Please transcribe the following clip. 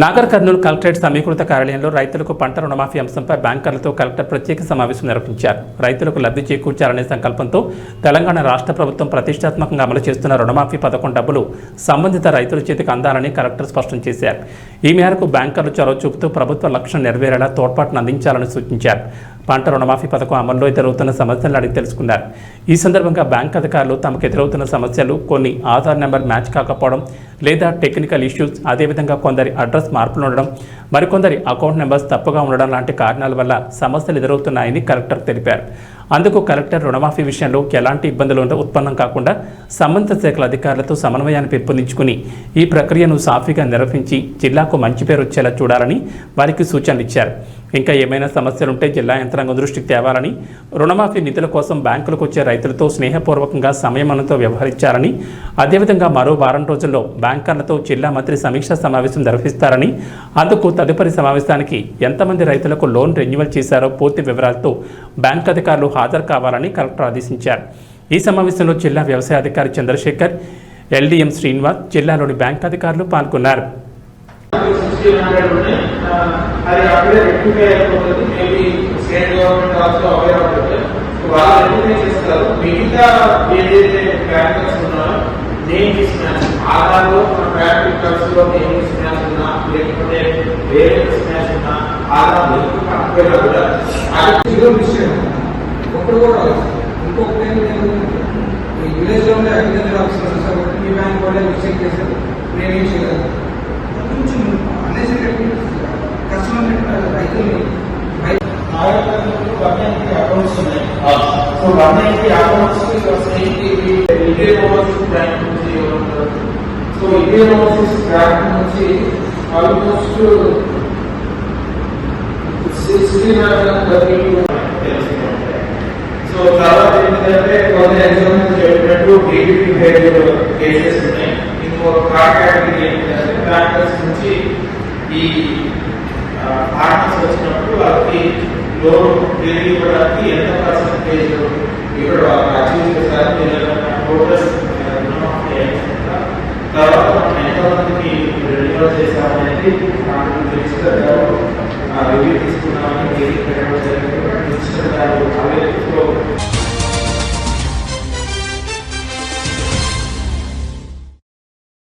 Nagar Kurnool collectorate సమీకృత కార్యాలయంలో రైతులకు పంట రుణమాఫీ అంశంపై బ్యాంకర్లతో కలెక్టర్ ప్రత్యేక సమావేశం నిర్వహించారు. రైతులకు లబ్ధి చేకూర్చాలనే సంకల్పంతో తెలంగాణ రాష్ట్ర ప్రభుత్వం ప్రతిష్టాత్మకంగా అమలు చేస్తున్న రుణమాఫీ పథకం డబ్బులు సంబంధిత రైతుల చేతికి అందాలని కలెక్టర్ స్పష్టం చేశారు. ఈ మేరకు బ్యాంకర్లు చొరవ చూపుతూ ప్రభుత్వ లక్ష్యం నెరవేరేలా తోడ్పాటును అందించాలని సూచించారు. పంట రుణమాఫీ పథకం అమల్లో ఎదురవుతున్న సమస్యలను అడిగి తెలుసుకున్నారు. ఈ సందర్భంగా బ్యాంక్ అధికారులు తమకు ఎదురవుతున్న సమస్యలు కొన్ని ఆధార్ నెంబర్ మ్యాచ్ కాకపోవడం లేదా టెక్నికల్ ఇష్యూస్, అదేవిధంగా కొందరి అడ్రస్ మార్పులు ఉండడం, మరికొందరి అకౌంట్ నెంబర్స్ తప్పుగా ఉండడం లాంటి కారణాల వల్ల సమస్యలు ఎదురవుతున్నాయని కలెక్టర్ తెలిపారు. అందుకు కలెక్టర్ రుణమాఫీ విషయంలో ఎలాంటి ఇబ్బందులు ఉత్పన్నం కాకుండా సంబంధిత శాఖల అధికారులతో సమన్వయాన్ని పెంపొందించుకుని ఈ ప్రక్రియను సాఫీగా నిర్వహించి జిల్లాకు మంచి పేరు వచ్చేలా చూడాలని వారికి సూచనలు ఇచ్చారు. ఇంకా ఏమైనా సమస్యలుంటే జిల్లా యంత్రాంగం దృష్టికి తేవాలని, రుణమాఫీ నిధుల కోసం బ్యాంకులకు వచ్చే రైతులతో స్నేహపూర్వకంగా సంయమనంతో వ్యవహరించాలని, అదేవిధంగా మరో వారం రోజుల్లో బ్యాంకర్లతో జిల్లా మంత్రి సమీక్షా సమావేశం నిర్వహిస్తారని, అందుకు తదుపరి సమావేశానికి ఎంతమంది రైతులకు లోన్ రెన్యువల్ చేశారో పూర్తి వివరాలతో బ్యాంక్ అధికారులు హాజరు కావాలని కలెక్టర్ ఆదేశించారు. ఈ సమావేశంలో జిల్లా వ్యవసాయ అధికారి చంద్రశేఖర్, ఎల్డీఎం శ్రీనివాస్, జిల్లాలోని బ్యాంక్ అధికారులు పాల్గొన్నారు. అది అప్పుడే రెక్టిఫై అయిపోతుంది. Maybe state government also aware అవుతుంది. వాళ్ళు రెక్టిఫై చేస్తారు. మిగతా ఏదైతే బ్యాంకర్స్ ఉన్నారో నేమ్ మిస్ మ్యాచ్, ఆధార్లో మన బ్యాంక్ రికార్డ్స్ లో నేమ్ మిస్ మ్యాచ్ ఉన్నా, లేకపోతే వేరే మిస్ మ్యాచ్ ఉన్నా, ఆధార్ లింక్ కూడా అది జీరో మిస్టేక్ ఒకటి కూడా ఇంకొకటి విలేజ్ లోనే అగ్రికల్చర్ ఆఫీసర్ కాబట్టి మీ బ్యాంక్ కూడా మిస్టేక్ చేశారు, నేనేం చేయలేదు. కొంచెం అన్నెసరీ కస్టమర్ రైతుల్ని అకౌంట్స్ ఉన్నాయి. So 190 accounts Indian overseas bank నుంచి, సో ఇండియన్ ఓవర్సీస్ బ్యాంక్ నుంచి ఆల్మోస్ట్ 60 సో తర్వాత ఏంటంటే కొన్ని ఎగ్జాంపుల్స్ చెప్పినట్టు డీబీపీ కేసెస్ ఉన్నాయి. ఇంకొక కేటగిరీ ఏంటంటే బ్యాంకర్స్ నుంచి ఈ ఫార్మర్స్ వచ్చినప్పుడు వాళ్ళకి లోన్ తిరిగి ఇవ్వడానికి ఎంత పర్సెంటేజ్ ఇక్కడ అచీవ్ చేశారు, ప్రోగ్రెస్ తర్వాత మనం ఎంతమందికి రెన్యువల్ చేశామనేది మనకు మినిస్టర్ గారు రివ్యూ తీసుకున్నామని మినిస్టర్ గారు